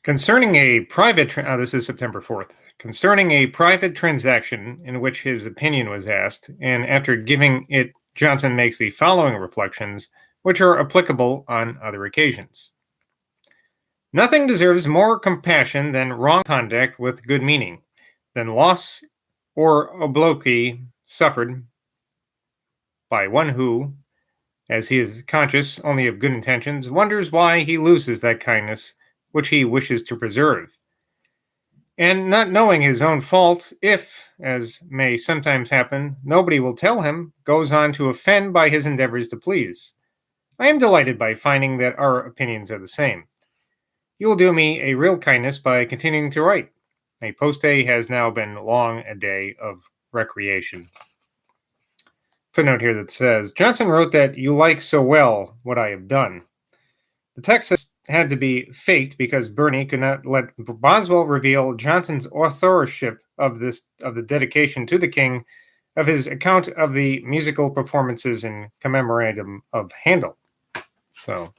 Concerning a private, this is September 4th, concerning a private transaction in which his opinion was asked, and after giving it, Johnson makes the following reflections, which are applicable on other occasions. Nothing deserves more compassion than wrong conduct with good meaning, than loss or obloquy suffered by one who, as he is conscious only of good intentions, wonders why he loses that kindness which he wishes to preserve. And not knowing his own fault, if, as may sometimes happen, nobody will tell him, goes on to offend by his endeavors to please. I am delighted by finding that our opinions are the same. You will do me a real kindness by continuing to write. A post-day has now been long a day of recreation. Footnote here that says, Johnson wrote that you like so well what I have done. The text had to be faked because Burney could not let Boswell reveal Johnson's authorship of the dedication to the king of his account of the musical performances in commemoratum of Handel. So,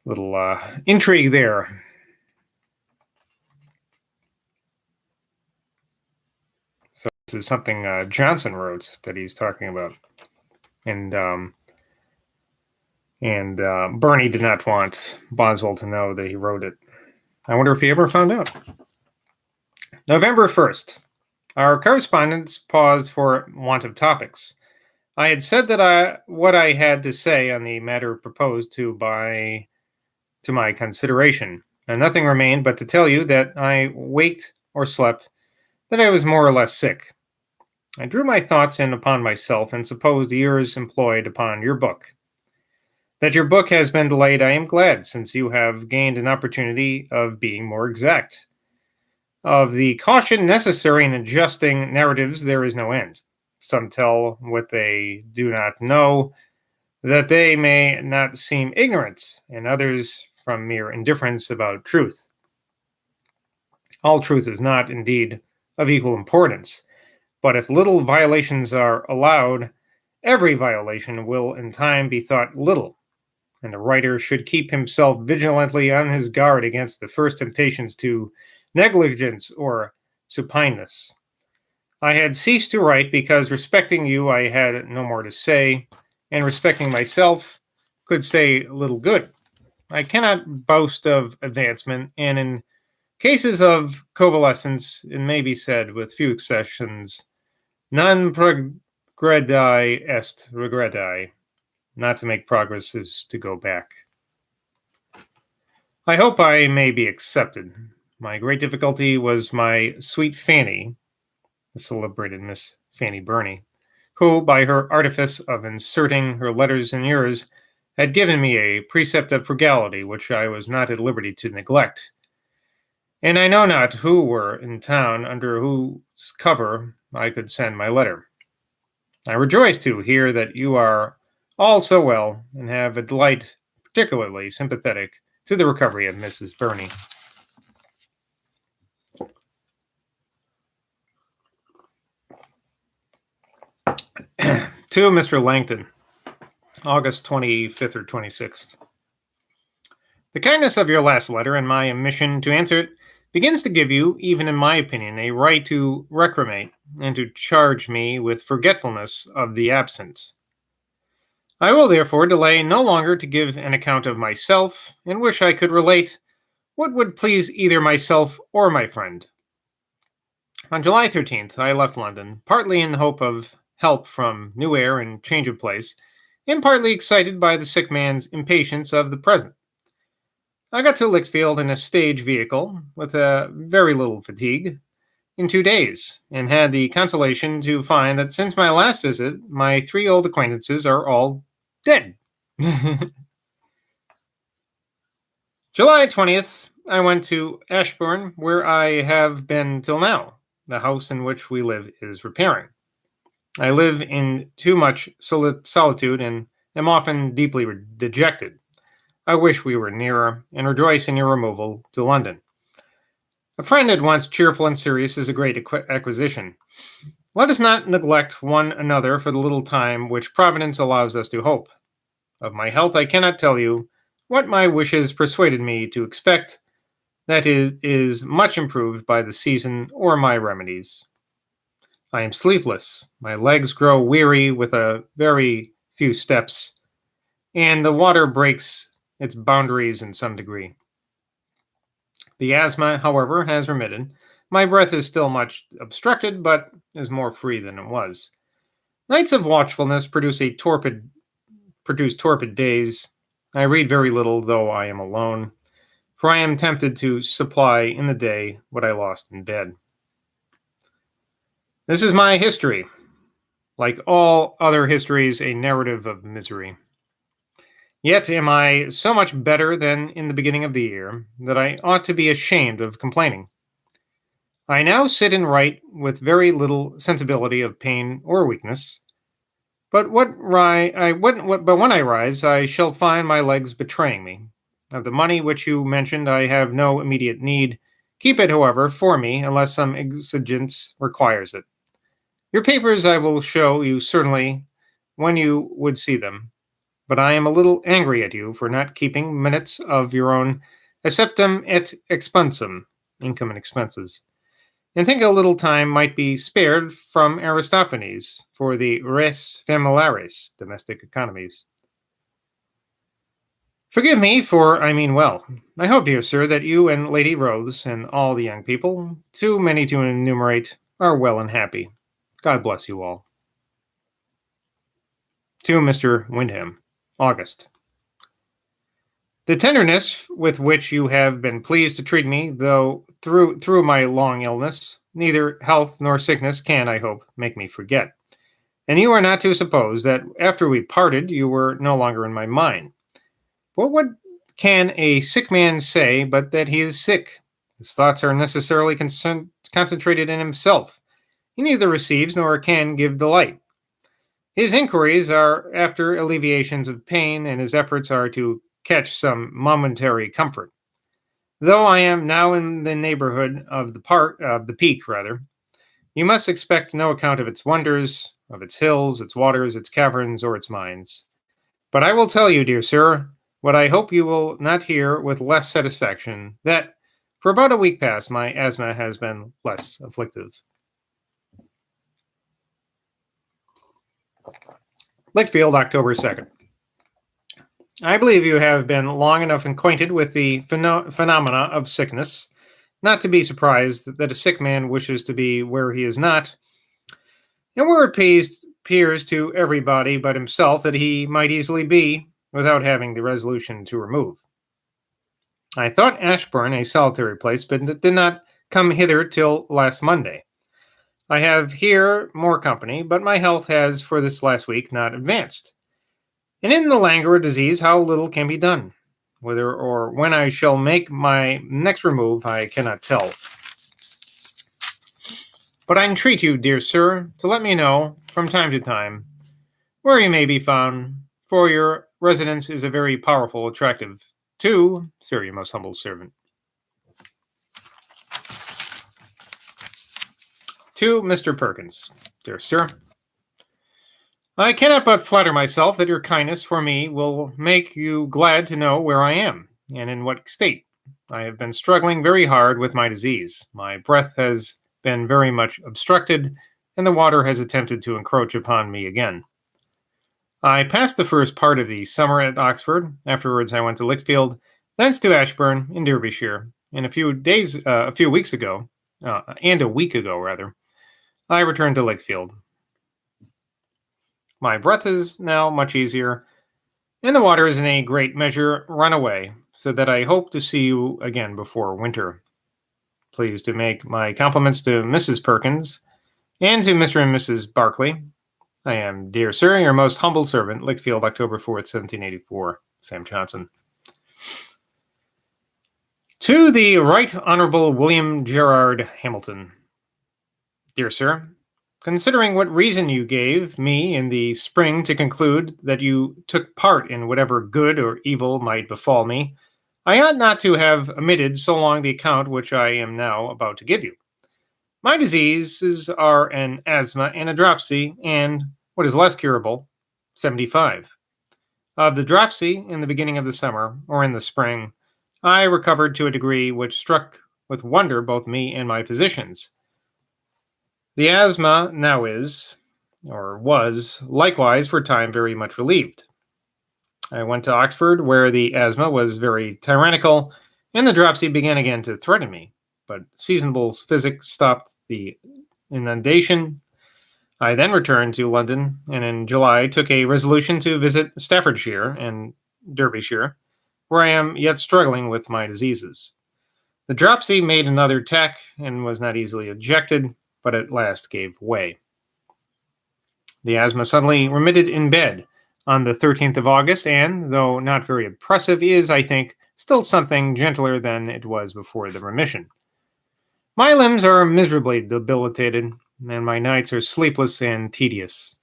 little intrigue there. So this is something Johnson wrote that he's talking about, and Burney did not want Boswell to know that he wrote it. I wonder if he ever found out. November 1st. Our correspondence paused for want of topics. I had said that what I had to say on the matter proposed to my consideration, and nothing remained but to tell you that I waked or slept, that I was more or less sick. I drew my thoughts in upon myself and supposed years employed upon your book. That your book has been delayed, I am glad, since you have gained an opportunity of being more exact. Of the caution necessary in adjusting narratives, there is no end. Some tell what they do not know, that they may not seem ignorant, and others from mere indifference about truth. All truth is not, indeed, of equal importance, but if little violations are allowed, every violation will in time be thought little, and the writer should keep himself vigilantly on his guard against the first temptations to negligence or supineness. I had ceased to write because respecting you I had no more to say, and respecting myself could say little good. I cannot boast of advancement, and in cases of convalescence, it may be said, with few exceptions, non progredi est regredi. Not to make progress is to go back. I hope I may be accepted. My great difficulty was my sweet Fanny, the celebrated Miss Fanny Burney, who, by her artifice of inserting her letters in yours, had given me a precept of frugality which I was not at liberty to neglect. And I know not who were in town under whose cover I could send my letter. I rejoice to hear that you are all so well, and have a delight particularly sympathetic to the recovery of Mrs. Burney. To Mr. Langton, August 25th or 26th. The kindness of your last letter and my omission to answer it begins to give you, even in my opinion, a right to recrimate and to charge me with forgetfulness of the absent. I will therefore delay no longer to give an account of myself, and wish I could relate what would please either myself or my friend. On July 13th, I left London, partly in the hope of help from new air and change of place, and partly excited by the sick man's impatience of the present. I got to Lichfield in a stage vehicle, with a very little fatigue, in 2 days, and had the consolation to find that since my last visit, my 3 old acquaintances are all dead. July 20th, I went to Ashbourne, where I have been till now. The house in which we live is repairing. I live in too much solitude and am often deeply dejected. I wish we were nearer, and rejoice in your removal to London. A friend at once cheerful and serious is a great acquisition. Let us not neglect one another for the little time which Providence allows us to hope. Of my health I cannot tell you what my wishes persuaded me to expect, that is much improved by the season or my remedies. I am sleepless, my legs grow weary with a very few steps, and the water breaks its boundaries in some degree. The asthma, however, has remitted. My breath is still much obstructed, but is more free than it was. Nights of watchfulness produce torpid days. I read very little, though I am alone, for I am tempted to supply in the day what I lost in bed. This is my history. Like all other histories, a narrative of misery. Yet am I so much better than in the beginning of the year that I ought to be ashamed of complaining. I now sit and write with very little sensibility of pain or weakness. But when I rise, I shall find my legs betraying me. Of the money which you mentioned, I have no immediate need. Keep it, however, for me, unless some exigence requires it. Your papers I will show you certainly when you would see them, but I am a little angry at you for not keeping minutes of your own acceptum et expensum, income and expenses, and think a little time might be spared from Aristophanes for the res familiaris, domestic economies. Forgive me, for I mean well. I hope, dear sir, that you and Lady Rose and all the young people, too many to enumerate, are well and happy. God bless you all. To Mr. Wyndham, August. The tenderness with which you have been pleased to treat me, though through my long illness, neither health nor sickness can, I hope, make me forget. And you are not to suppose that after we parted, you were no longer in my mind. But what can a sick man say but that he is sick? His thoughts are necessarily concentrated in himself. He neither receives nor can give delight. His inquiries are after alleviations of pain, and his efforts are to catch some momentary comfort. Though I am now in the neighborhood of the peak, rather, you must expect no account of its wonders, of its hills, its waters, its caverns, or its mines. But I will tell you, dear sir, what I hope you will not hear with less satisfaction, that for about a week past my asthma has been less afflictive. Lichfield, October 2nd. I believe you have been long enough acquainted with the phenomena of sickness not to be surprised that a sick man wishes to be where he is not, and where it appears to everybody but himself that he might easily be, without having the resolution to remove. I thought Ashburn a solitary place, but did not come hither till last Monday. I have here more company, but my health has for this last week not advanced. And in the languor disease, how little can be done. Whether or when I shall make my next remove, I cannot tell. But I entreat you, dear sir, to let me know, from time to time, where you may be found, for your residence is a very powerful attractive to, sir, your most humble servant. To Mr. Perkins, dear sir, I cannot but flatter myself that your kindness for me will make you glad to know where I am, and in what state. I have been struggling very hard with my disease. My breath has been very much obstructed, and the water has attempted to encroach upon me again. I passed the first part of the summer at Oxford. Afterwards, I went to Lichfield, thence to Ashburn in Derbyshire. And a week ago, I returned to Lichfield. My breath is now much easier, and the water is in a great measure run away, so that I hope to see you again before winter. Please to make my compliments to Mrs. Perkins and to Mr. and Mrs. Barclay. I am, dear sir, your most humble servant, Lichfield, October 4th, 1784. Sam Johnson. To the Right Honorable William Gerard Hamilton. Dear sir, considering what reason you gave me in the spring to conclude that you took part in whatever good or evil might befall me, I ought not to have omitted so long the account which I am now about to give you. My diseases are an asthma and a dropsy, and, what is less curable, 75. Of the dropsy, in the beginning of the summer, or in the spring, I recovered to a degree which struck with wonder both me and my physicians. The asthma now is, or was, likewise for a time very much relieved. I went to Oxford, where the asthma was very tyrannical, and the dropsy began again to threaten me. But seasonable physic stopped the inundation. I then returned to London, and in July took a resolution to visit Staffordshire and Derbyshire, where I am yet struggling with my diseases. The dropsy made another attack and was not easily ejected, but at last gave way. The asthma suddenly remitted in bed on the 13th of August, and, though not very oppressive, is, I think, still something gentler than it was before the remission. My limbs are miserably debilitated, and my nights are sleepless and tedious.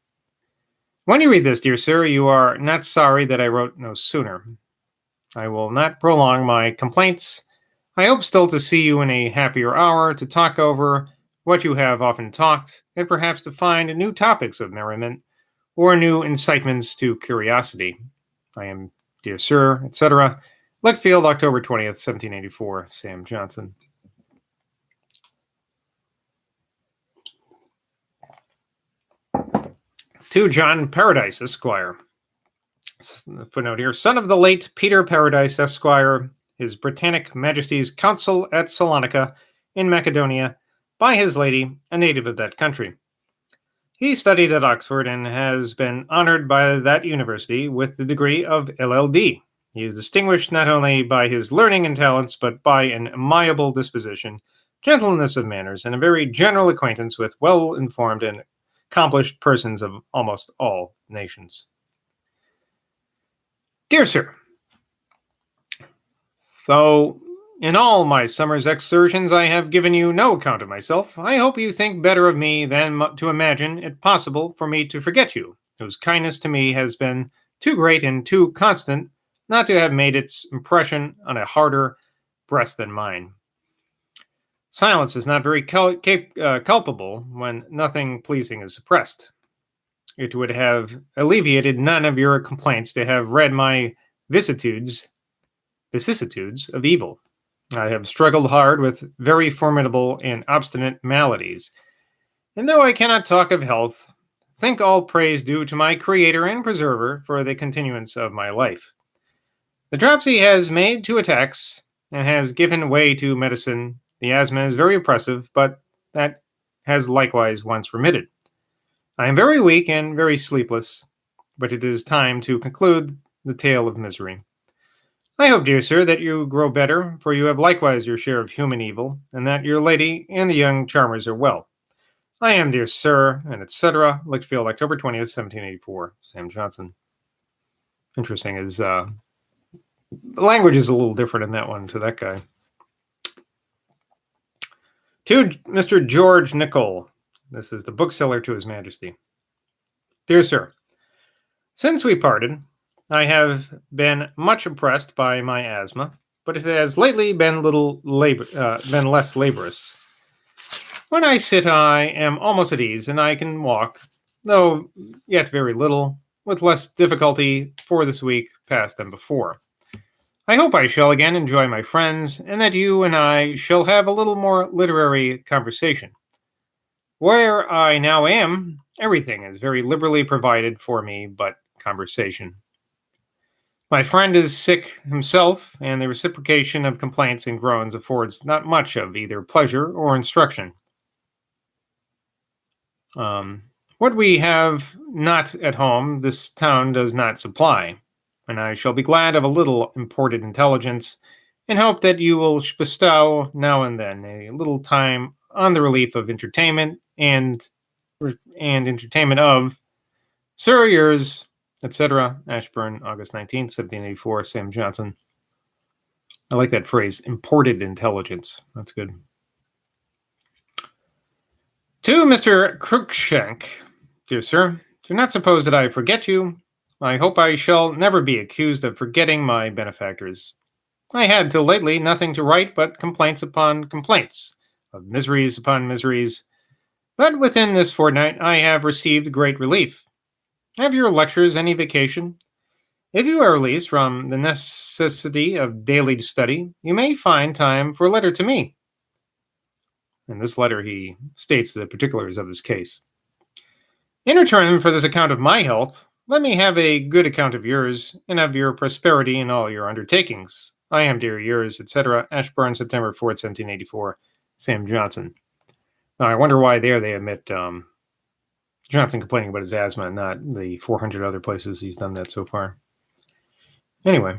When you read this, dear sir, you are not sorry that I wrote no sooner. I will not prolong my complaints. I hope still to see you in a happier hour to talk over what you have often talked, and perhaps to find new topics of merriment or new incitements to curiosity. I am, dear sir, etc. Lichfield, October 20th, 1784. Sam Johnson. To John Paradise, Esquire. Footnote here. Son of the late Peter Paradise, Esquire, His Britannic Majesty's Consul at Salonika, in Macedonia, by his lady, a native of that country. He studied at Oxford and has been honored by that university with the degree of LL.D. He is distinguished not only by his learning and talents, but by an amiable disposition, gentleness of manners, and a very general acquaintance with well-informed and accomplished persons of almost all nations. Dear Sir, though in all my summer's excursions I have given you no account of myself, I hope you think better of me than to imagine it possible for me to forget you, whose kindness to me has been too great and too constant not to have made its impression on a harder breast than mine. Silence is not very culpable when nothing pleasing is suppressed. It would have alleviated none of your complaints to have read my vicissitudes of evil. I have struggled hard with very formidable and obstinate maladies, and though I cannot talk of health, think all praise due to my Creator and Preserver for the continuance of my life. The dropsy has made 2 attacks and has given way to medicine. The asthma is very oppressive, but that has likewise once remitted. I am very weak and very sleepless, but it is time to conclude the tale of misery. I hope, dear sir, that you grow better, for you have likewise your share of human evil, and that your lady and the young charmers are well. I am, dear sir, and etc. Lichfield, October 20th, 1784. Sam Johnson. Interesting. His the language is a little different in that one to that guy. To Mr. George Nicol. This is the bookseller to His Majesty. Dear sir, since we parted, I have been much oppressed by my asthma, but it has lately been been less laborious. When I sit, I am almost at ease, and I can walk, though yet very little, with less difficulty for this week past than before. I hope I shall again enjoy my friends, and that you and I shall have a little more literary conversation. Where I now am, everything is very liberally provided for me but conversation. My friend is sick himself, and the reciprocation of complaints and groans affords not much of either pleasure or instruction. What we have not at home, this town does not supply, and I shall be glad of a little imported intelligence, and hope that you will bestow now and then a little time on the relief of entertainment and entertainment of Sir, yours, etc. Ashburn, August 19th, 1784. Sam Johnson. I like that phrase, imported intelligence. That's good. To Mr. Cruikshank, dear sir, do not suppose that I forget you. I hope I shall never be accused of forgetting my benefactors. I had till lately nothing to write but complaints upon complaints, of miseries upon miseries, but within this fortnight I have received great relief. Have your lectures any vacation? If you are released from the necessity of daily study, you may find time for a letter to me. In this letter, he states the particulars of his case. In return for this account of my health, let me have a good account of yours, and of your prosperity in all your undertakings. I am, dear yours, etc. Ashburn, September 4th, 1784. Sam Johnson. Now, I wonder why there they omit Johnson complaining about his asthma and not the 400 other places he's done that so far. Anyway.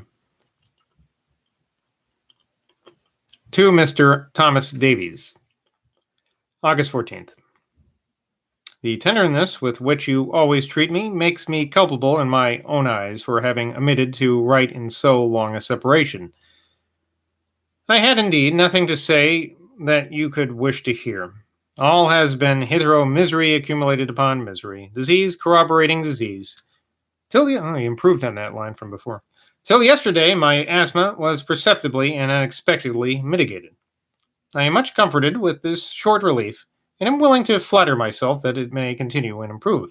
To Mr. Thomas Davies. August 14th. The tenderness with which you always treat me makes me culpable in my own eyes for having omitted to write in so long a separation. I had indeed nothing to say that you could wish to hear. All has been hitherto misery accumulated upon misery, disease corroborating disease. He improved on that line from before. Till yesterday, my asthma was perceptibly and unexpectedly mitigated. I am much comforted with this short relief, and am willing to flatter myself that it may continue and improve.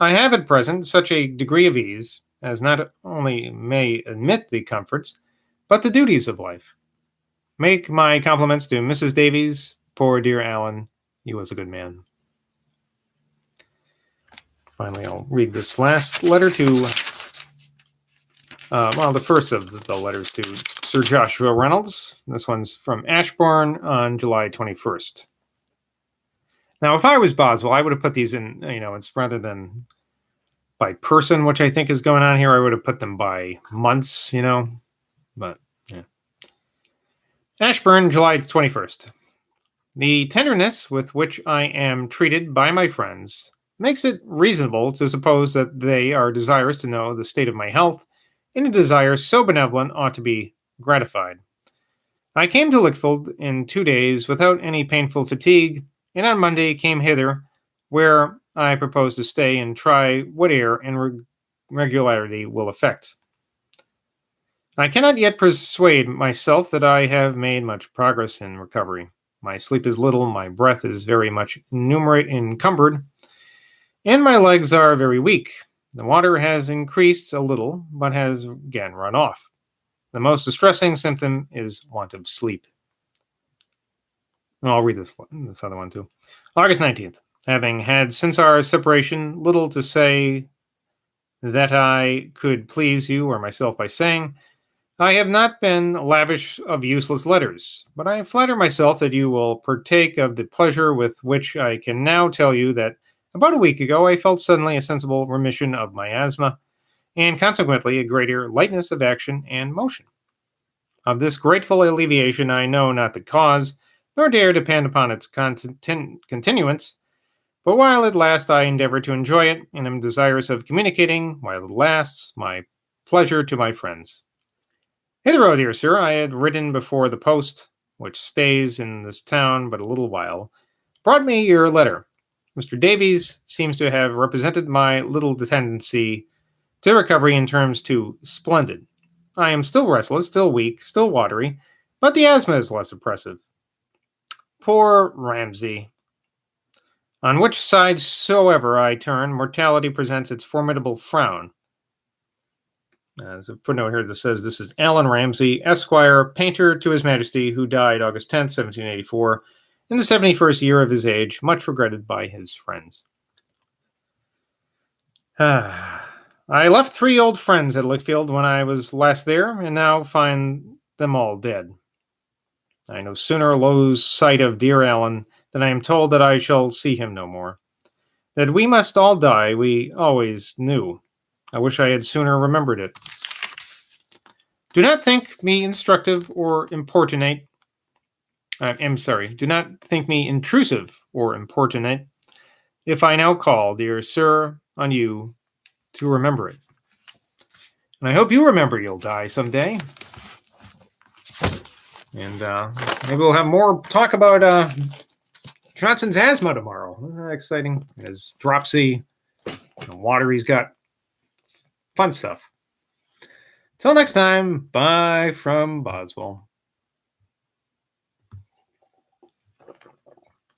I have at present such a degree of ease as not only may admit the comforts, but the duties of life. Make my compliments to Mrs. Davies. Poor dear Alan, he was a good man. Finally, I'll read this last letter to, the first of the letters to Sir Joshua Reynolds. This one's from Ashbourne on July 21st. Now, if I was Boswell, I would have put these in, it's rather than by person, which I think is going on here, I would have put them by months, but yeah. Ashburn, July 21st. The tenderness with which I am treated by my friends makes it reasonable to suppose that they are desirous to know the state of my health, and a desire so benevolent ought to be gratified. I came to Lichfield in 2 days without any painful fatigue, and on Monday came hither, where I propose to stay and try what air and regularity will effect. I cannot yet persuade myself that I have made much progress in recovery. My sleep is little, my breath is very much encumbered, and my legs are very weak. The water has increased a little, but has again run off. The most distressing symptom is want of sleep. I'll read this other one too. August 19th. Having had since our separation little to say that I could please you or myself by saying, I have not been lavish of useless letters, but I flatter myself that you will partake of the pleasure with which I can now tell you that about a week ago I felt suddenly a sensible remission of my asthma, and consequently a greater lightness of action and motion. Of this grateful alleviation I know not the cause, nor dare depend upon its continuance, but while it lasts I endeavor to enjoy it, and am desirous of communicating, while it lasts, my pleasure to my friends. Hitherto, dear sir, I had written before the post, which stays in this town but a little while, brought me your letter. Mr. Davies seems to have represented my little tendency to recovery in terms too splendid. I am still restless, still weak, still watery, but the asthma is less oppressive. Poor Ramsay. On which side soever I turn, mortality presents its formidable frown. There's a footnote here that says this is Alan Ramsay, Esquire, painter to His Majesty, who died August 10th, 1784, in the 71st year of his age, much regretted by his friends. I left 3 old friends at Lichfield when I was last there, and now find them all dead. I no sooner lose sight of dear Alan than I am told that I shall see him no more. That we must all die, we always knew. I wish I had sooner remembered it. Do not think me instructive or importunate. Do not think me intrusive or importunate if I now call, dear sir, on you to remember it. And I hope you remember you'll die someday. And maybe we'll have more talk about Johnson's asthma tomorrow. Isn't that exciting? His dropsy, water he's got. Fun stuff. Till next time, bye from Boswell.